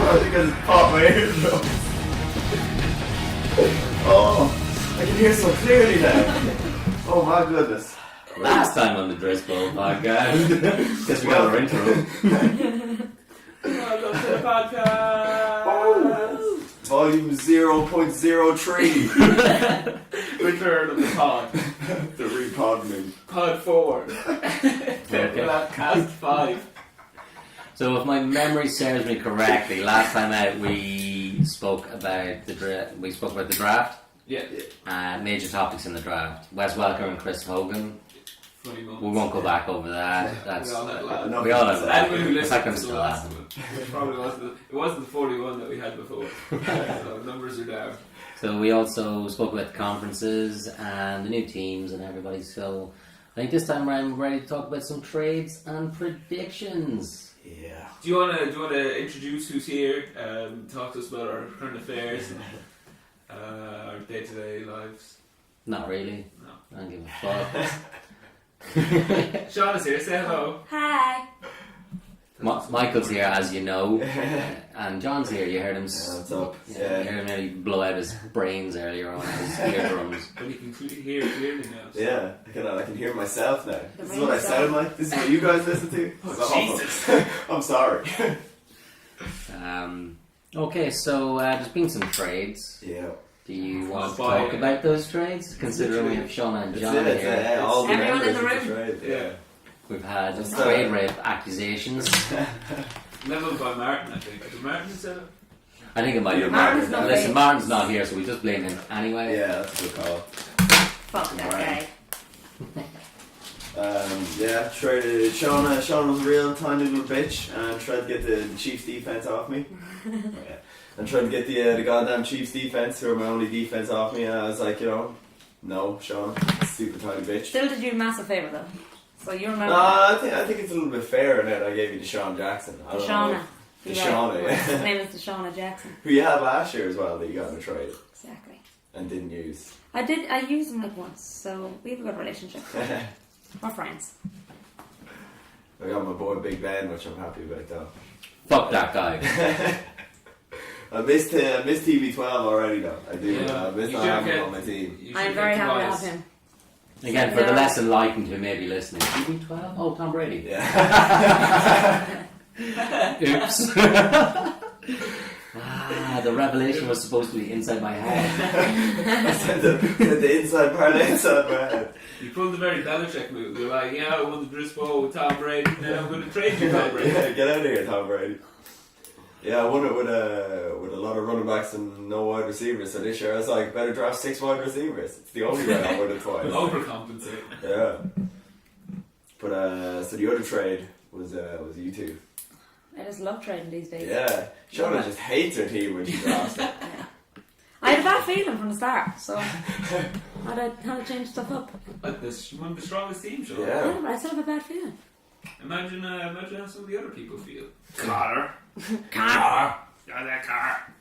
I think I just popped my ears. Oh, I can hear so clearly now. Oh my goodness. Last time on the Drist podcast. Guess we got our intro. Welcome to the podcast. Volume 0.03. Return of the pod. The repoding. Pod 4. Okay. Cast 5. So if my memory serves me correctly, last time out we spoke about the draft. Yeah. Major topics in the draft. Wes Welker and Chris Hogan. Funny moments. We won't go back over that. That's We all had laughs. we all had laughs. Anyone who In fact, listened I'm to the still last laughing. one, which probably wasn't the 41 that we had before. So numbers are down. So we also spoke about the conferences and the new teams and everybody. So I think this time around we're ready to talk about some trades and predictions. Yeah. Do you wanna introduce who's here? Talk to us about our current affairs and our day-to-day lives. Not really. No. I don't give a fuck. Shauna's here. Say hello. Hi. Michael's here, as you know, and John's here. You heard him. What's up? You heard him nearly blow out his brains earlier on his eardrums. But you can hear clearly now. So. Yeah, I can hear myself now. The This is what I sound like. This is what you guys listen to. Oh, This is awful. Jesus. I'm sorry. Okay, so there's been some trades. Yeah. Do you want to Bye. talk about those trades? Considering we have Shauna and That's John it. here. All the Everyone in members the of room. trade. Yeah. We've had That's trade rape accusations. Leveled by Martin, I think. Did Martin say that? I think it might be Martin's Martin. not Listen, here. Martin's not here, so we just blame him anyway. Yeah, that's a good call. Fuck that guy. Yeah, traded Shauna was a real tiny little bitch and tried to get the Chiefs defense off me. And tried to get the goddamn Chiefs defense, who are my only defense, off me, and I was like, no, Shauna, stupid tiny bitch. Still did you a massive favour though. So you remember I think it's a little bit fair in that I gave you Deshaun Jackson. I don't Deshauna. know. Deshauna, yeah. His name is Deshauna Jackson. Who you had last year as well that you got in a trade Exactly. and didn't use. I used him like once, so we have a good relationship. We're friends. I got my boy Big Ben, which I'm happy about though. Fuck that guy. I missed TB12 already though. I do. Yeah. I missed You not should having him get- on my team. You should I'm get very happy to Tobias. have him. Again, for the less enlightened who may be listening. TB12? Oh, Tom Brady. Yeah. Oops. The revelation was supposed to be inside my head. I said the inside part outside my head. You pulled the very Belichick move. You're like, yeah, I won the Drist Bowl with Tom Brady, now I'm going to trade you Tom Brady. Yeah, get out of here, Tom Brady. Yeah, I won it with a lot of running backs and no wide receivers. So this year I was like, better draft 6 wide receivers. It's the only way I won it twice. Overcompensate. Yeah. But so the other trade was you two. I just love trading these days. Yeah. Shauna just hates her team when she drafts it. Yeah. I had a bad feeling from the start, so I had to change stuff up. Like this, one of the strongest teams, Sean. Yeah. Yeah, but I still have a bad feeling. Imagine how some of the other people feel. Connor. Car. Got that car.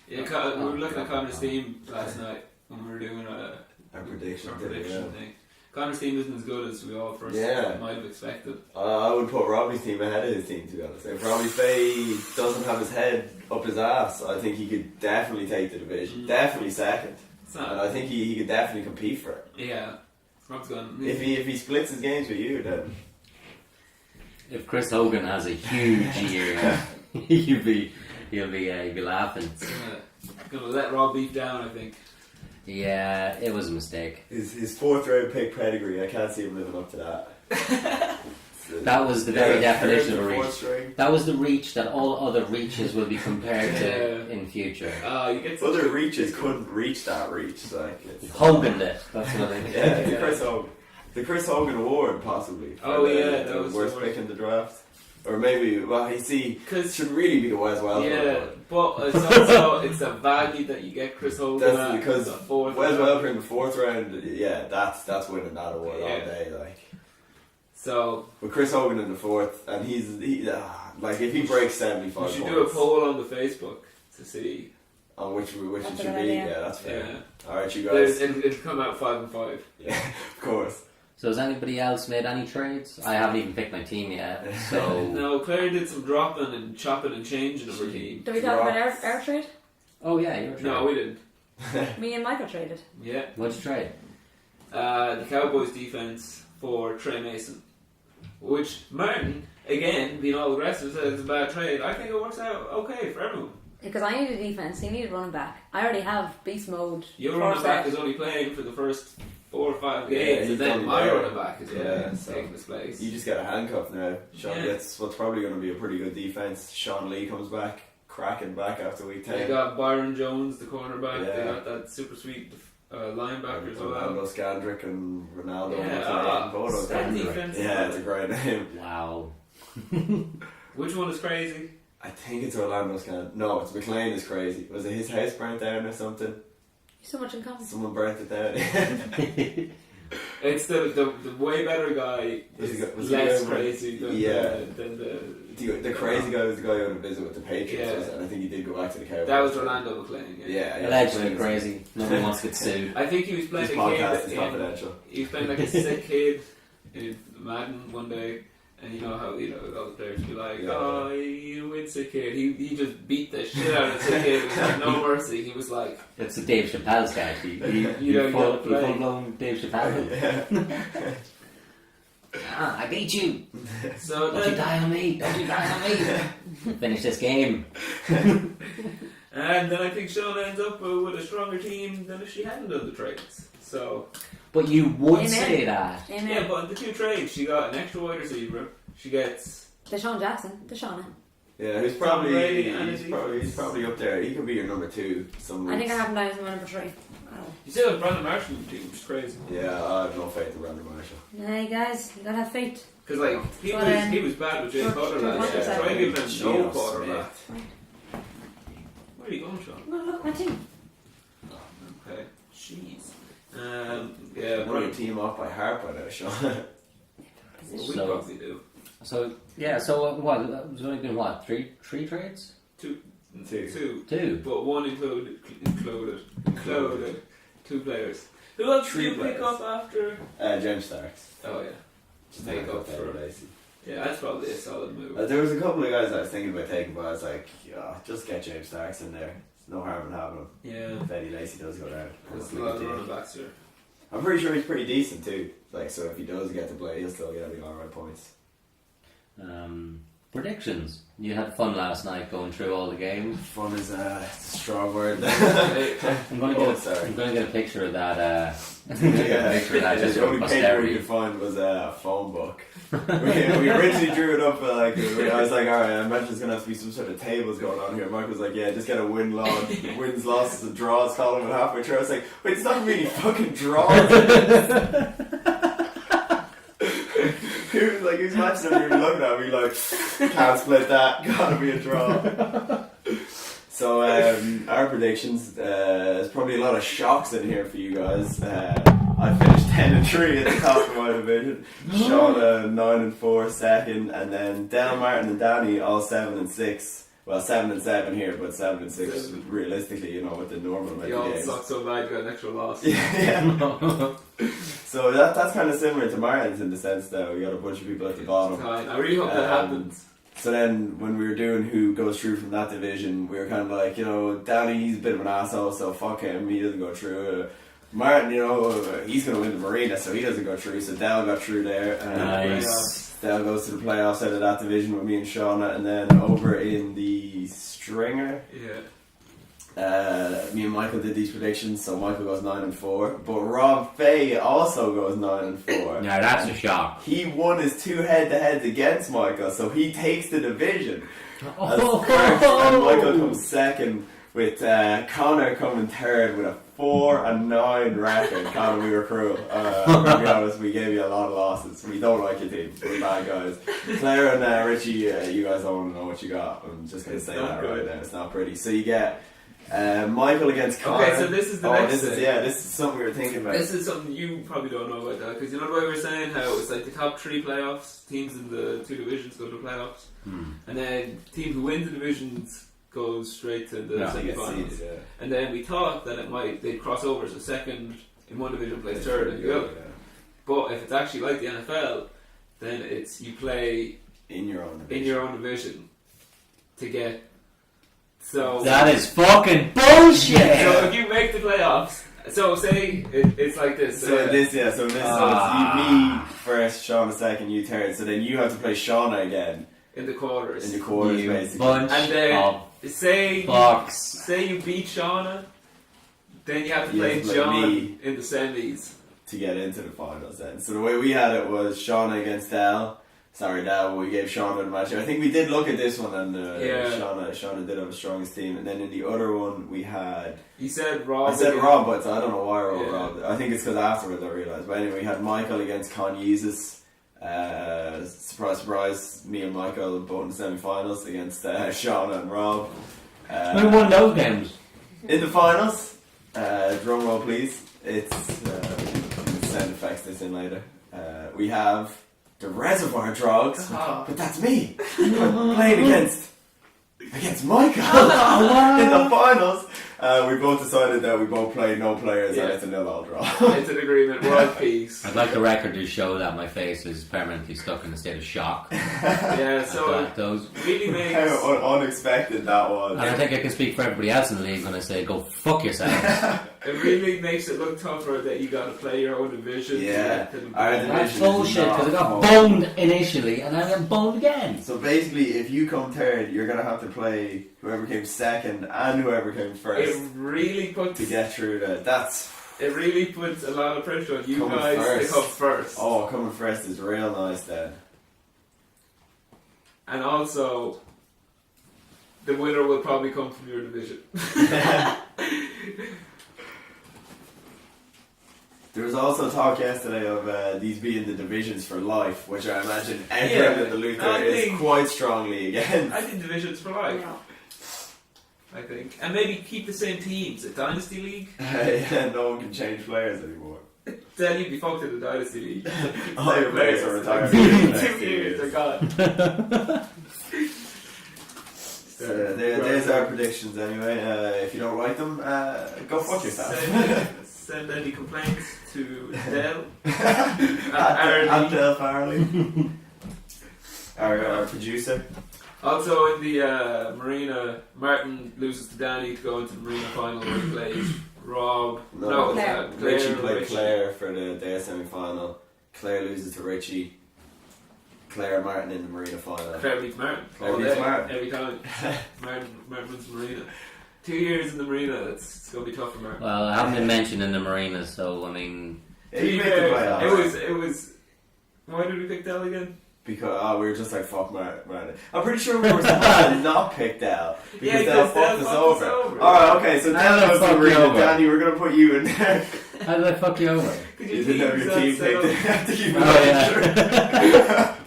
Yeah, we were looking at Connor's team last night when we were doing Our prediction. our prediction thing. Connor's team isn't as good as we all first might have expected. I would put Robbie's team ahead of his team, to be honest. If Robbie Fay doesn't have his head up his ass, I think he could definitely take the division. Definitely second. It's not. And I think he could definitely compete for it. Yeah. Rob's gone. If he splits his games with you, then If Chris Hogan has a huge year, he'll be laughing. Gonna let Rob beat down, I think. Yeah, it was a mistake. his 4th round pick pedigree, I can't see him living up to that. That was the very definition of a 4th reach. string. That was the reach that all other reaches will be compared to in future. You get such Other a- reaches couldn't reach that reach. Like it's, Hogan did. That's what I mean. yeah, the Chris Hogan Award possibly. For Oh, the, yeah, the that was worst the pick in the draft. Or maybe, well, it should really be the Wes Welker Yeah, Award. but it's also it's a value that you get Chris Hogan That's at because the 4th Wes round. Welker in the 4th round, yeah, that's winning that award all Yeah. day. Like, So with Chris Hogan in the 4th, and like if he breaks 75 we points, should do a poll on the Facebook to see. on which it That's should a be. good idea. Yeah, that's fair. Yeah. All right, you guys. It'll come out 5 and 5. Yeah, of course. So has anybody else made any trades? I haven't even picked my team yet. So No, Claire did some dropping and chopping and changing of her team. Did we talk about our trade? oh yeah, your trade. No, we didn't. Me and Michael traded. Yeah. What'd you trade? The Cowboys defense for Trey Mason, which Martin, again, being all aggressive, says it's a bad trade. I think it works out okay for everyone. Because I needed defense, he needed running back. I already have beast mode. Your running back is only playing for the first 4 or 5 Yeah, games, he's and then done my there. running back is so taking his place. you just get a handcuff now. Sean Yeah. gets what's probably going to be a pretty good defense. Sean Lee comes back, cracking back after week 10. They got Byron Jones, the cornerback. They Yeah. got that super sweet linebacker as Ronaldo well. Scandrick and Ronaldo. Yeah, Bodo that Scandrick. defense. Yeah, it's a great name. Wow. Which one is crazy? I think it's Orlando Scandrick. No, it's McLean is crazy. Was it his house burnt down or something? So much in common. Someone burnt it down. It's the way better guy Was is he was less he crazy than, Yeah. than the crazy guy was the guy who went to visit with the Patriots, Yeah. was it? And I think he did go back to the Cowboys. that was Orlando McLean. Yeah, Allegedly crazy. Nobody wants to get sued. I think he was playing This a podcast kid. is confidential. He was playing like a sick kid in Madden one day, and you know how all the players be like, Yeah. "Oh, you win, sick kid." He just beat the shit out of the sick kid. He had no mercy. He was like, It's a Dave Chappelle sketch. You don't full get to play. blown Dave Chappelle. I beat you. "So Don't you then, die on me. Don't you die on me. Finish this game. and then I think Shauna ends up with a stronger team than if she hadn't done the trades. So But you would Amen. say that. Amen. yeah, but in the 2 trades, she got an extra wide receiver. She gets Deshaun Jackson. Deshauna. Yeah, he's Tom Brady and he's his probably up there. He could be your number 2 some I think I weeks. have him down as my number 3. you still have Brandon Marshall in the team, which is crazy. Yeah, I have no faith in Brandon Marshall. Hey guys, you gotta have faith. Because like he was bad with Jay George- Potter George last year. Washington. Try giving him no Geno quarterback. Smith. Where are you going, Sean? No, look, my team. Okay, jeez. Yeah, I know your Brandon, team off by heart by now, Sean. well, we So- probably do. So yeah. So what? There's only been what? Three trades. Two. Two. But one included 2 players. Who else Three did you pick players. up after? James Starks. Oh yeah, Just Take up there, for- Lacey. yeah. That's probably a solid move. There was a couple of guys I was thinking about taking, but I was like, yeah, just get James Starks in there. There's no harm in having him. Yeah, If Eddie Lacey does go down. there's a lot of running backs here. I'm pretty sure he's pretty decent too. Like, so if he does get to play, he'll still get the alright points. Predictions. You had fun last night going through all the games. Fun is a strong word. I'm going to Oh, get. sorry. I'm going to get a picture of that. Yeah, picture of that just the for only paper we posterity. could find was a phone book. we originally drew it up like I was like, alright, I imagine there's gonna have to be some sort of tables going on here. Mike was like, yeah, just get a wins, losses, and draws column, and halfway through I was like, wait, it's not really fucking draws. He was like, who's matching him? You were looking at me like, can't split that, gotta be a draw. So our predictions, there's probably a lot of shocks in here for you guys. I finished 10-3 at the top of my division. Shauna 9-4 second, and then Del Martin and Danny all 7-6. Well, 7-7 here, but 7-6 realistically, you know, with the normal amount You of all games. suck so bad you got an extra loss. Yeah. So that's kind of similar to Martin's in the sense that we got a bunch of people at the bottom. Fine. I really hope that happens. So then, when we were doing who goes through from that division, we were kind of like, you know, Danny, he's a bit of an asshole, so fuck him, he doesn't go through. Martin, you know, he's going to win the Marina, so he doesn't go through. So Dell got through there. Nice. Dell goes to the playoffs out of that division with me and Shauna, and then over in the Stringer, Yeah. me and Michael did these predictions. So Michael goes 9-4, but Rob Fay also goes 9-4. Now that's a shock. He won his 2 head-to-heads against Michael, so he takes the division. As Oh. first, and Michael comes second, with Connor coming third with a 4-9 record. Connor, we were cruel. To be honest, we gave you a lot of losses. We don't like your team. We're bad guys. Claire and Richie, you guys don't want to know what you got. I'm just going to say that right now. It's not pretty. So you get Michael against Connor. Okay, so this is the next thing. This is something we were thinking about. This is something you probably don't know about that, because you know the way we were saying how it's like the top 3 playoffs, teams in the 2 divisions go to the playoffs, and then the team who wins the divisions goes straight to the So you get semi-finals. seeds, yeah. And then we thought that they'd cross over, so second in one division plays third in the other. Yeah. But if it's actually like the NFL, then it's you play In your own division. in your own division to get. So That is fucking bullshit! So if you make the playoffs, so say it's like this. So this, so it's you, me first, Shauna second, you third. So then you have to play Shauna again in the quarters. in the quarters, You basically. bunch And then of say you beat Shauna, then you have to You play have to play John me. in the semis. To get into the finals then. So the way we had it was Shauna against Dal. Sorry, Dal, we gave Shauna the match. I think we did look at this one, and Shauna did have a strongest team. And then in the other one, we had. You said Rob. I said Rob, but I don't know why I wrote Yeah. Rob. I think it's because afterwards I realised. But anyway, we had Michael against Con Yeezus. Surprise, surprise, me and Michael both in the semi-finals against Shauna and Rob. Who won those games? In the finals, drum roll please. It's sound effects this in later. We have the Reservoir Dogs, but that's me playing against Michael in the finals. We both decided that we both played no players and it's a 0-0 draw. It's an agreement. World peace. I'd like the record to show that my face is permanently stuck in a state of shock. Yeah. So Those. really makes. How unexpected that was. And I think I can speak for everybody else in the league when I say, go fuck yourself. It really makes it look tougher that you got to play your own division. Yeah. Our That's bullshit, because I got boned initially and I got boned again. So basically, if you come third, you're gonna have to play whoever came second and whoever came first It really puts. to get through that. That's It really puts a lot of pressure on you Coming guys first. to come first. coming first is real nice then. And also, the winner will probably come from your division. There was also talk yesterday of these being the divisions for life, which I imagine everyone in the Luther is quite strongly against. I think divisions for life. No. I think. And maybe keep the same teams. A Dynasty League? Yeah, no one can change players anymore. Then you'd be fucked in the Dynasty League. All your players are retired. 2 years, they're gone. There's our predictions anyway. If you don't like them, go fuck yourself. Send any complaints to Dell. And Del Farley, our producer. Also in the Marina, Martin loses to Danny to go into the Marina final where he plays Rob. No, Claire. Richie played Claire for their semi-final. Claire loses to Richie. Claire and Martin in the Marina final. Claire beats Martin. Claire All beats day, Martin. every time. Martin wins the Marina. 2 years in the Marina, it's going to be tough for Martin. Well, I haven't been mentioned in the marina, so I mean. Yeah, you made the playoffs. It was. Why did we pick Dell again? Because we were just like fuck Martin. I'm pretty sure we were supposed to not pick Del because Del fucked us over. Alright, okay, so Del goes to the Marina. Danny, we're gonna put you in there. How did I fuck you over? You didn't have your team picked. To keep Oh, yeah.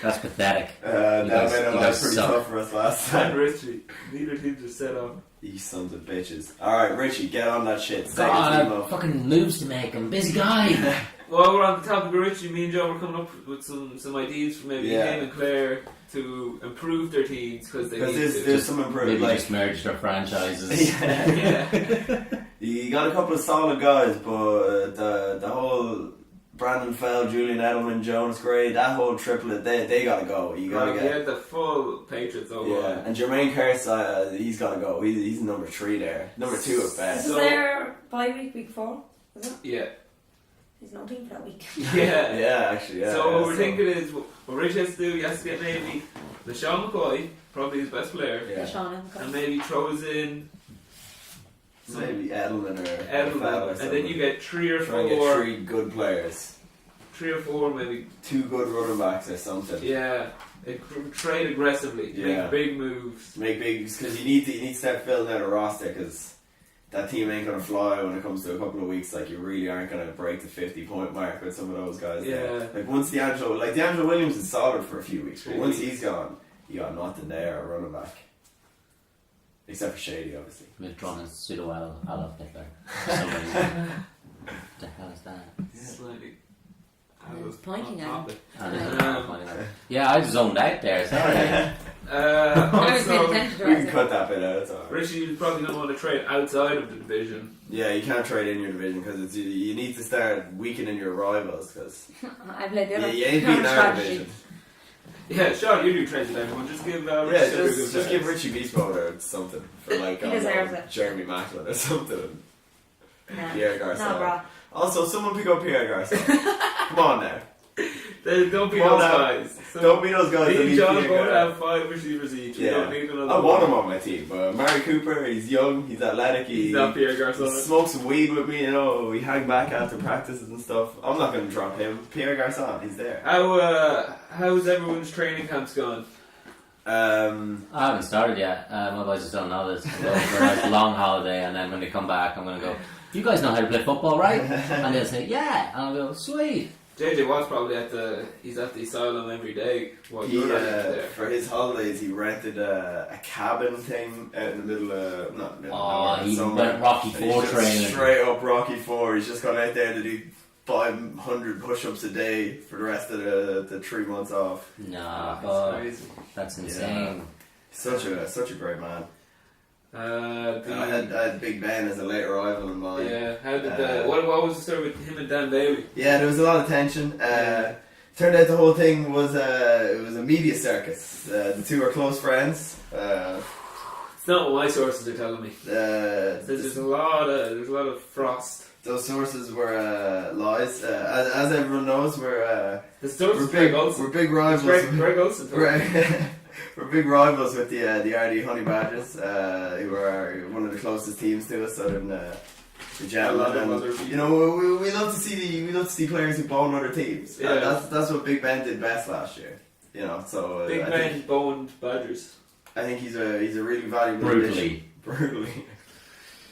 That's pathetic. That made it life pretty tough for us last And time. Richie. Neither team just set up. You sons of bitches. Alright, Richie, get on that shit. Set your God, team I have up. fucking moves to make. I'm a busy guy. While we're on the topic of Richie, me and Joe were coming up with some ideas for maybe him and Claire to improve their teams because they need to. There's some Maybe improvement. Like, just merged our franchises. Yeah. you got a couple of solid guys, but the whole Brandon Fell, Julian Edelman, Jonas Gray, that whole triplet, they gotta go. You gotta He get. had the full Patriots over. Yeah, and Jermaine Curse, he's gotta go. He's number 3 there. Number 2 at best. Is there bye week 4? Is it? Yeah. There's no team for that week. Yeah. Yeah, actually, yeah. So what we're thinking is, what Rich has to do, he has to get maybe LaShawn McCoy, probably his best player, Yeah. Shauna, and maybe throws in Maybe Edelman or Fell or Edelman, and then you get three or try and get four, 3 good players. maybe. 2 good running backs or something. Yeah, trade aggressively, Yeah. make big moves. Make big, because you need to start filling out a roster because that team ain't gonna fly when it comes to a couple of weeks. Like you really aren't gonna break the 50-point mark with some of those guys. Yeah. There. Like once D'Angelo Williams is solid for a few weeks, but 3 once weeks. he's gone, you got nothing there at running back, except for Shady, obviously. Withdrawn as pseudo Adolf Hitler. Somebody. What the hell is that? Slightly. He's pointing at him. topic. Yeah, I zoned out there. Sorry. I was paying Also, attention to We can it. cut that bit out. It's alright. Richie, you probably don't want to trade outside of the division. Yeah, you can't trade in your division because you need to start weakening your rivals because I played the other you ain't beating our strategy. division. Yeah, sure, you do trade with everyone. Just give Richie Yeah, Sugar just good give vibes. Richie Beast Mode or something for like He deserves it. Jeremy Macklin or something. Nah. Pierre Garcon. No, bro. Also, someone pick up Pierre Garcon. Come on now. Don't be Come on those now. guys. So Don't be those guys. me that and need John Pierre both Garcon. have 5 receivers each. We Yeah. don't need another I want one. him on my team, but Mari Cooper, he's young, he's athletic, He's not Pierre he Garcon. smokes some weed with me, you know, we hang back after practices and stuff. I'm not going to drop him. Pierre Garcon, he's there. How's everyone's training camps going? I haven't started yet. My boys are still on holidays. I'm going for a nice long holiday, and then when they come back, I'm going to go, you guys know how to play football, right? And they'll say, yeah. And I'll go, sweet. JJ Watt's probably he's at the asylum every day while you're not there. For his holidays, he rented a cabin thing out in the middle of, not middle of Oh, nowhere, he somewhere. went Rocky And he's 4 just training. Straight up Rocky 4. He's just gone out there to do 500 push-ups a day for the rest of the 3 months off. Nah, That's but crazy. that's insane. Such a great man. I The- had Big Ben as a late arrival in mine. yeah, how did what was the story with him and Dan Bailey? Yeah, there was a lot of tension. Turned out the whole thing was it was a media circus. The two are close friends. It's not what my sources are telling me. There's a lot of frost. Those sources were lies. As everyone knows, The sources Greg Olsen. we're big rivals. Greg Olsen. We're big rivals with the RD Honey Badgers, who are one of the closest teams to us, other than the Gentlemen. And, you know, we love to see players who bone other teams. Yeah. That's what Big Ben did best last year. You know, so Big Ben boned Badgers. I think he's a really valuable addition. Brutally.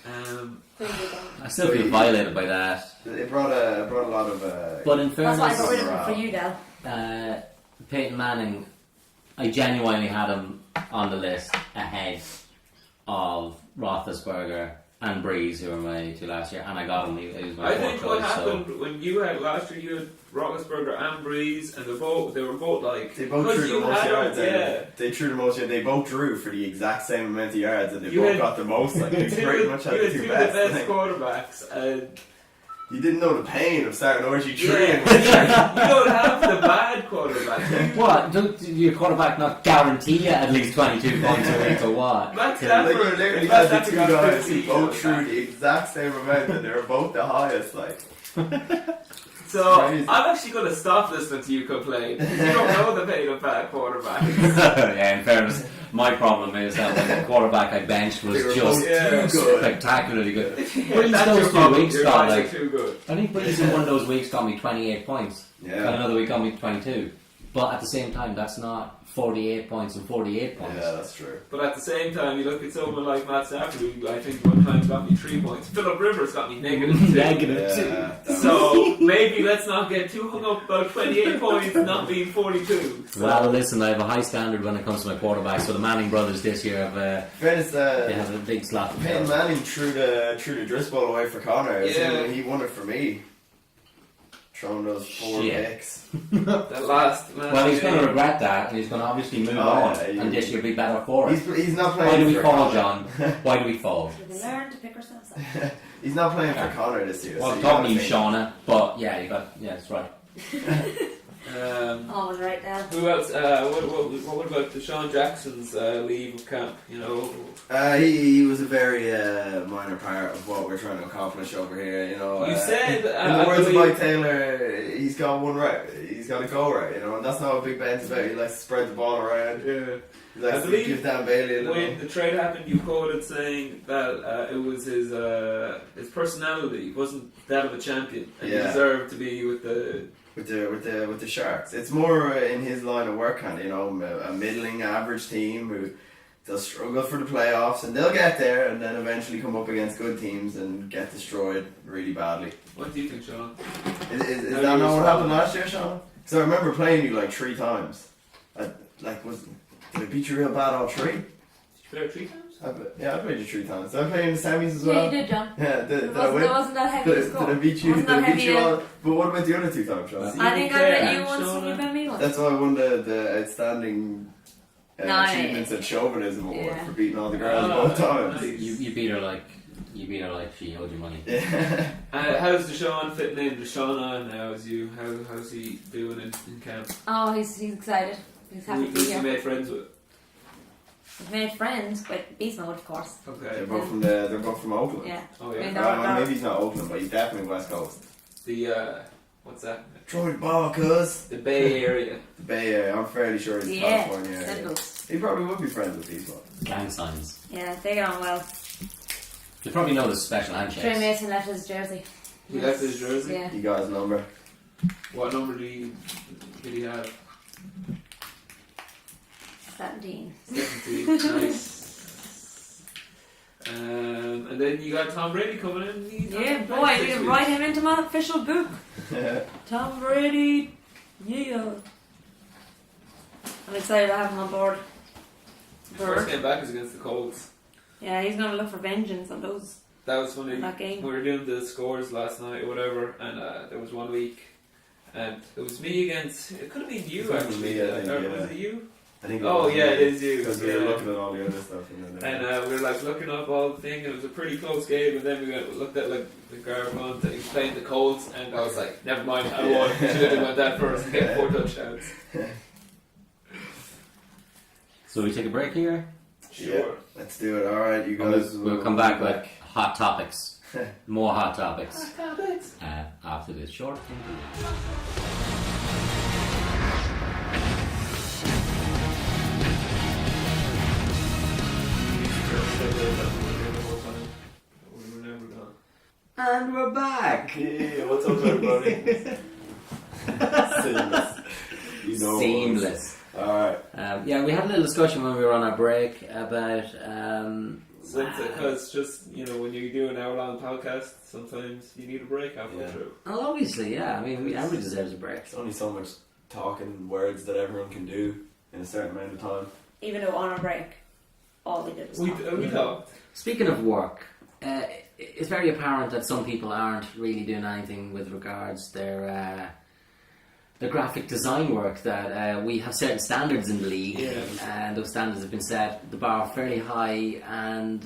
I still feel violated by that. It brought a lot of. But in That's why I got rid fairness, of him for you, Del. Peyton Manning, I genuinely had him on the list ahead of Roethlisberger and Breeze, who were my 2 last year, and I got him. He was my I fourth think what choice, happened when you had last year, you had Roethlisberger and Breeze, and they were both like They both because drew the you most had yards. them, yeah. They drew the most yards. They both drew for the exact same amount of yards, and they You both had- got the most. Like, they pretty much had you the had two two best. of the Like, best quarterbacks, and you didn't know the pain of starting RG3. yeah, you don't have the bad quarterback. What? Don't your quarterback not guarantee you at least 22 points a week or what? Matt Like, you Stafford, literally Matt had the Stafford two got guys 50 who both yards drew back. the exact same amount, and they were both the highest. Like, So Crazy. I'm actually going to stop listening to you complain. You don't know the pain of bad quarterbacks. Yeah, in fairness, my problem is that when the quarterback I benched was They were just both Yeah. too good. spectacularly good. That's Breeze your those 2 problem. weeks Your got guys are like, too good. I think Breeze in one of those weeks got me 28 points. And Yeah, another week got me 22. But at the same time, that's not 48 points and 48 points. yeah, that's true. But at the same time, you look at someone like Matt Stafford, who I think one time got me 3 points. Philip Rivers got me -2. Yeah, that So maybe let's not get too hung up about 28 points not being 42. So Well, listen, I have a high standard when it comes to my quarterbacks. So the Manning brothers this year have fairness, they have a big slot to Peyton fill. Manning threw the Drist ball away for Connor. Yeah. He won it for me. Throwing those 4 Shit. picks. that last Well, he's going to game. regret that, and he's going to obviously move Oh, on, yeah, and this year be better for it. He's not Why playing do we for fall, Connor. John? Why do we fall? We learn to pick ourselves up. He's not playing for Connor this year. Well, so talking to you, gotta think. Shauna, but yeah, that's right. Always right, Del. Who else? What about Deshaun Jackson's leave of camp? You know, He was a very minor part of what we're trying to accomplish over here. You know, you said in the I words of believe- Mike Taylor, he's got one right. He's got to go right. You know, and that's not what Big Ben's about. He likes to spread the ball around. Yeah. He likes I to believe give Dan Bailey a little. When the trade happened, you quoted saying that it was his personality wasn't that of a champion, and he Yeah. deserved to be with the. With the Sharks. It's more in his line of work, kind of, you know, a middling average team who they'll struggle for the playoffs, and they'll get there, and then eventually come up against good teams and get destroyed really badly. What do you think, Sean? Is How that do you not what respond? happened last year, Sean? Because I remember playing you like 3 times. Did I beat you real bad all 3? Did you play 3 times? I played you 3 times. Did I play in the semis as Yeah, well? you did, John. Yeah, did It I win? wasn't that heavy a Did score. I beat you? Wasn't Did I that beat you heavy all? But what about the other 2 times, Sean? Was I think I Fair, bet you once Shauna. and you bet me once. That's why I won the outstanding achievements at chauvinism award for beating all the girls Oh, both times. nice. You beat her like she owed you money. Yeah. How's Deshaun fitting in? Deshaun now as you? How's he doing in camp? Oh, he's excited. He's happy to be Who's he here. made friends with? He's made friends with Beast Mode, of course. Okay. They're both from Oakland. Yeah. Oh I mean, yeah. Maybe he's not Oakland, but he's definitely West Coast. The what's that? Troy Ball, cuz. The Bay Area. The Bay Area, I'm fairly sure he's Yeah. California area. Singles. He probably would be friends with these ones. Gang signs. Yeah, they get on well. You probably know the special Trey handshakes. Mason left his jersey. He left his jersey. Yeah. He got his number. What number did he have? 17. 17. Nice. And then you got Tom Brady coming in. He's Yeah, not boy, I need this to week. write him into my official book. Tom Brady. Yeah. I'm excited to have him on board. His first game back is against the Colts. Yeah, he's going to look for vengeance on those. That was funny. That game. We were doing the scores last night or whatever, and there was one week, and it was me against. It could have been you It was actually. me, I think, Or yeah. was it you? I think Oh yeah, it is you. Because we were Yeah. looking at all the other stuff. And we were like looking up all the thing, and it was a pretty close game. And then we looked at like the Garvon that he was playing the Colts, and I was like, never mind, I won. Should have done that first and get 4 touchdowns. So we take a break here. Sure. Yeah, let's do it. Alright, you And guys. we'll come back with hot topics. More hot topics. Topics. After this short interlude. And we're back. Yeah, what's up, everybody? Seamless. You know Seamless. Alright. Yeah, we had a little discussion when we were on our break about. Because just, when you do an hour-long podcast, sometimes you need a break halfway Yeah. through. Well, obviously, yeah. I mean, everybody deserves a break. There's only so much talking words that everyone can do in a certain amount of time. Even though on a break, all we did was We talk. talked. Speaking of work, it's very apparent that some people aren't really doing anything with regards their graphic design work. That we have certain standards in the league, and those standards have been set. The bar fairly high, and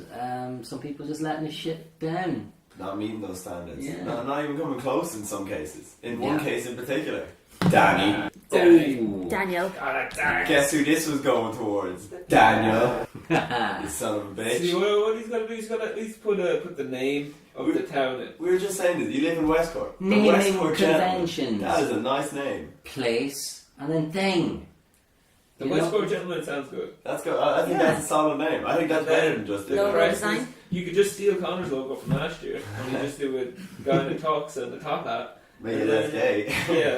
some people just letting the shit down. Not meeting those standards. Yeah. Not even coming close in some cases. In one Yeah. case in particular. Danny. Ooh. Daniel. Guess who this was going towards? Daniel. You son of a bitch. See, what he's got to do, he's got to at least put the name of the town in. We were just saying this. You live in Westcourt. The Naming Westcourt Gentleman. conventions. That is a nice name. Place and then thing. The You West know? Court Gentleman sounds good. That's good. I think that's a solid name. I think that's better than just Logo it. design. You could just steal Connor's logo from last year, and you just do a guy in the tux and the top hat. Maybe that's gay. Yeah.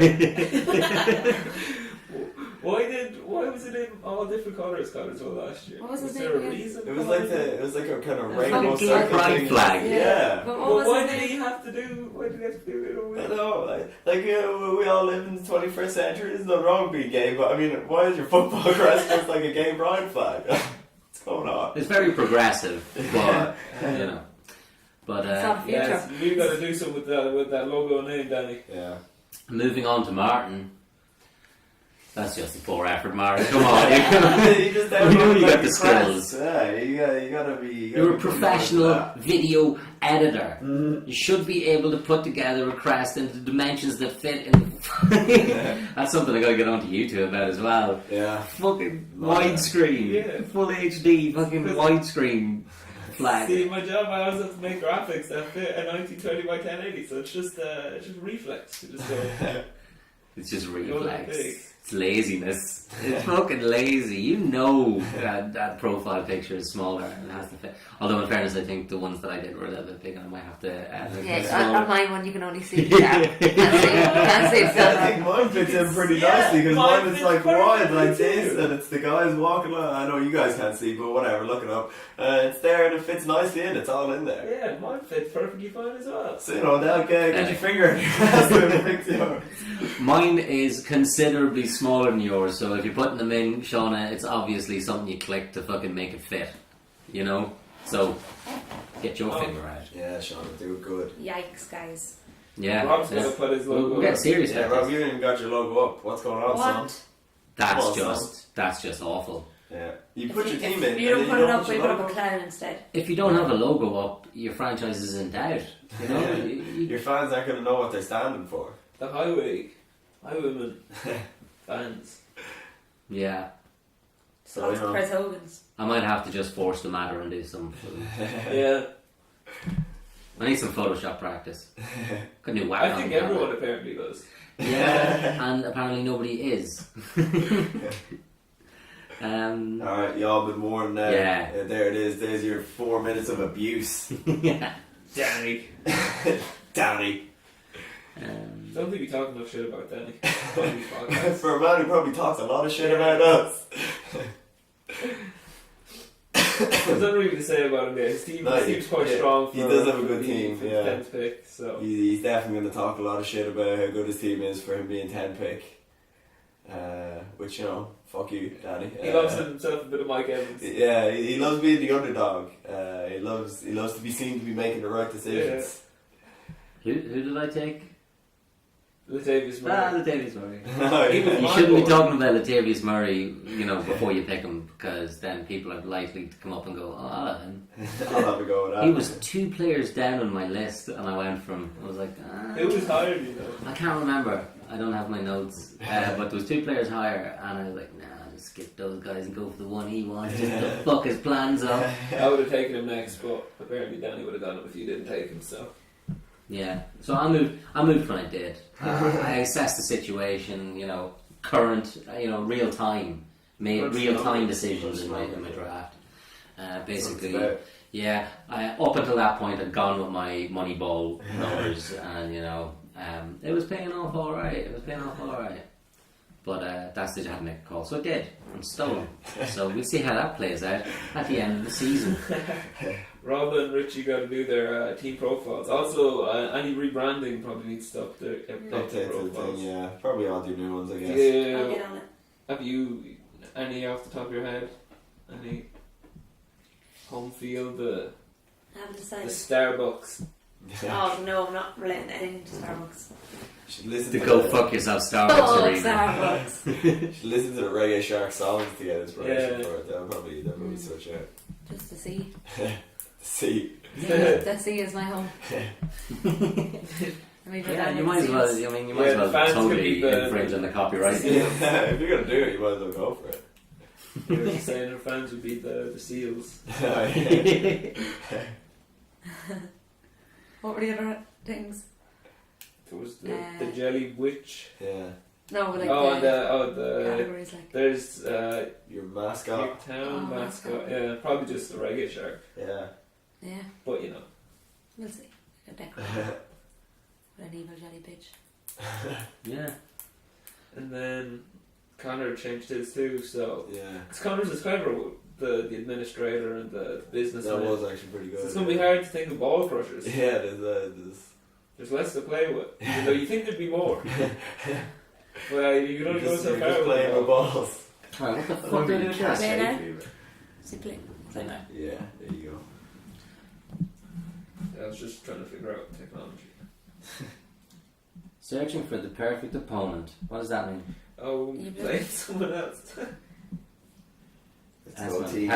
Why was it in all different colours, Connor's well last year? What was his there name a again? reason? It was like a kind of Like rainbow a circle pride thing. flag. Yeah. But what Well, was why his did name? he have to do? Why did he have to do it? I know, we all live in the 21st century. There's nothing wrong being gay, but I mean, why is your football crest just like a gay pride flag? What's going on? It's very progressive, but you know. But It's not a future. Yes, you got to do something with that logo name, Danny. Yeah. moving on to Martin. That's just a poor effort, Martin. Come on, You just We know you got like the a skills. crest. Yeah, you gotta be. You're a professional video editor. Mm-hmm. You should be able to put together a crest into dimensions that fit in. That's something I gotta get onto YouTube about as well. Yeah. Fucking widescreen, Yeah. full HD, fucking widescreen flag. See, my job, I always have to make graphics that fit a 1920 by 1080, so it's just reflex. You just go, It's just Go reflex. big. It's laziness. It's fucking lazy. You know that profile picture is smaller and it has to fit. Although in fairness, I think the ones that I did were a little bit big and I might have to add a bit On smaller. my one you can only see the gap. Can't see I think mine fits in pretty Yeah, nicely because mine mine is fits like wide perfectly like this, too. and it's the guys walking along. I know you guys can't see, but whatever, look it up. It's there and it fits nicely in. It's all in there. yeah, mine fits perfectly fine as well. So they'll get your finger in your ass and fix yours. Mine is considerably smaller than yours, so if you're putting them in, Shauna, it's obviously something you click to fucking make it fit. You know? So, get your finger out. Yeah, Sean, do it good. Yikes, guys. Yeah. Rob's yeah. gonna put his We'll logo. get serious Yeah, about Rob, this. you ain't even got your logo up. What's going on, son? What? That's Come on, just awful. Yeah. You put your team in. If you don't and put then it up, your we put up a logo. clown instead. If you don't have a logo up, your franchise is in doubt. You know, Your fans aren't going to know what they're standing for. The highwaymen fans. yeah. So, Lots of Chris Hogan's. I might have to just force the matter and do some. Yeah. I need some Photoshop practice. Can do whack I on think camera. everyone apparently does. Yeah, and apparently nobody is. Alright, y'all been warned now. Yeah. There it is. There's your 4 minutes of abuse. Yeah. Danny. Danny. Don't think we talk enough shit about Danny. On these podcasts. For a man who probably talks a lot of shit about us. There's nothing really to say about him there. His team's quite strong for he does have a good the team, yeah. 10th pick, so. He's definitely going to talk a lot of shit about how good his team is for him being 10 pick. Which, you know, fuck you, Danny. He loves himself a bit of Mike Evans. Yeah, he loves being the underdog. He loves to be seen to be making the right decisions. Who did I take? Latavius Murray. Latavius Murray. No, You shouldn't be talking about Latavius Murray, you know, before you pick him, because then people are likely to come up and go, "Oh, I'll have him." I'll have a go with that. He was 2 players down on my list, and I was like, Who was higher, you know? I can't remember. I don't have my notes, but there was 2 players higher, and I was like, nah, I'll just skip those guys and go for the one he wants, just to fuck his plans up. I would have taken him next, but apparently Danny would have done him if you didn't take him, so. Yeah, so I moved when I did. I assessed the situation, you know, current, you know, real time, made real time decisions in my draft. Basically, yeah. Up until that point, I'd gone with my Moneyball numbers, and you know, it was paying off all right. But that stage I had to make a call, so I did. I'm stolen. So we'll see how that plays out at the end of the season. Rob and Richie got to do their team profiles. Also, any rebranding probably needs to update Update to the profiles. thing, yeah. Probably all do new ones, I guess. I'll Yeah. get on it. Have you any off the top of your head? Any home field? I haven't The decided. Starbucks. Oh no, I'm not relating anything to Starbucks. Should listen To to go the- fuck yourself, Starbucks. Oh, Arena. Starbucks. Should listen to the Reggae Shark songs to get inspiration Yeah. for it. That'll probably switch out. Just to see. See. The sea is my home. I mean, Yeah, you might as well. I mean, you might Yeah, as the well fans could totally be the- infringe on the copyright. If you're gonna do it, you might as well go for it. You were just saying her fans would be the Seals. What were the other things? There was the Jelly Witch. Yeah. No, like the categories like. there's Your your mascot. town Oh, mascot. mascot. Yeah, probably just the Reggae Shark. Yeah. Yeah, But you know, we'll see. A decorate with an evil jelly bitch. Yeah. and then Connor changed his too. So Yeah. because Connor's is clever with the administrator and the business. That was actually pretty good. So it's gonna be hard to think of ball crushers. Yeah, there's There's less to play with. Even though you think there'd be more. Well, you don't go so you're far just with playing the with ball. balls. Alright, what the fuck do I do with that? Play now? See, play. Play now. Yeah, there you go. I was just trying to figure out technology. Searching for the perfect opponent. What does that mean? Oh, You playing someone else. It's That's no one. team.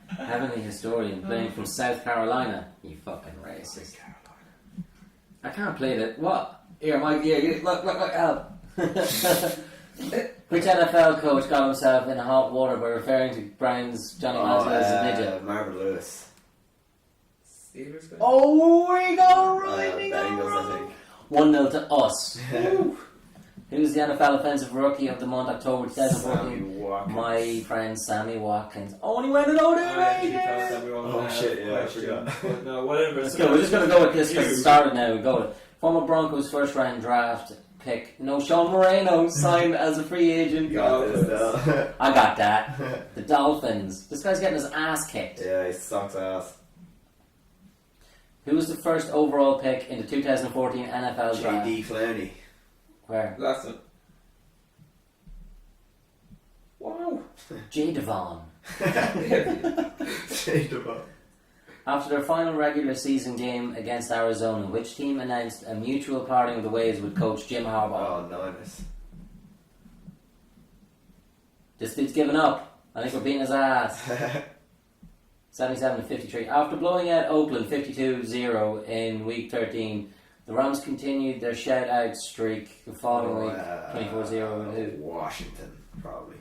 Heavenly historian playing from South Carolina. You fucking racist. I can't play that. What? Here, Mike. Here, look, help. Which NFL coach got himself in hot water by referring to Brian's Johnny Manziel as a midget? Marvin Lewis. Steelers guy? Oh, we got Bengals, I think. 1-0 to us. Who's the NFL Offensive Rookie of the Month, October 2014? Sammy Watkins. My friend Sammy Watkins. Oh, and he went to go I actually thought that we all Oh, had shit, yeah, I questions, forgot. but no, whatever. Let's So go. We're just going to go with this because you. it started now. We go with former Broncos first round draft pick. No, Sean Moreno signed as a free agent. You got this, though. I got that. The Dolphins. This guy's getting his ass kicked. Yeah, he sucks ass. Who was the first overall pick in the 2014 NFL draft? JD Flaney. Where? Last one. Wow. J. Devon. JD. After their final regular season game against Arizona, which team announced a mutual parting of the ways with coach Jim Harbaugh? Oh, nice. This dude's given up. I think we're beating his ass. 77-53. After blowing out Oakland 52-0 in week 13, the Rams continued their shout-out streak the following week, 24-0. Washington, probably.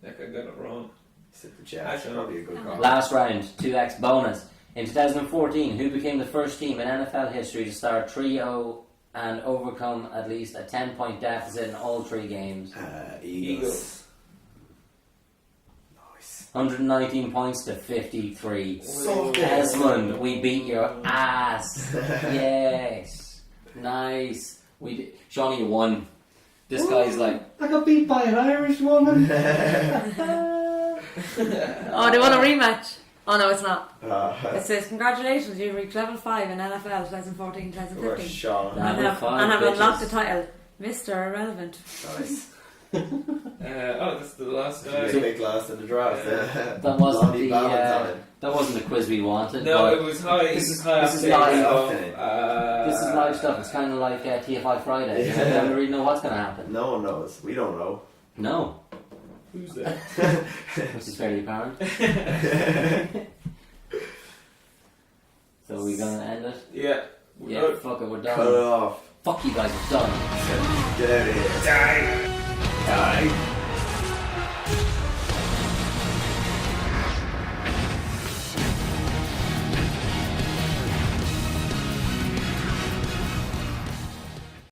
I think I got it wrong. Sit the Jets, probably a good call. Last round, 2x bonus. In 2014, who became the first team in NFL history to start 3-0 and overcome at least a 10-point deficit in all 3 games? Eagles. 119 points to 53. So Desmond, we beat your ass. Yes. Nice. Shawnee, you won. This guy's like... I got beat by an Irish woman. Oh, they want a rematch. Oh no, it's not. It says, congratulations, you reached level 5 in NFL 2014-2015. Sean. And have unlocked the title, Mr. Irrelevant. Nice. That's the last guy. So big last in the draft. That wasn't that wasn't the quiz we wanted. No, it was high. This is high live. This is live stuff. It's kind of like TFI Friday. You don't really know what's going to happen. No one knows. We don't know. No. Who's that? Which is fairly apparent. So we're going to end it? Yeah. Yeah, fuck it, we're done. Cut it off. Fuck you guys, we're done. Get out of here. Die. Die.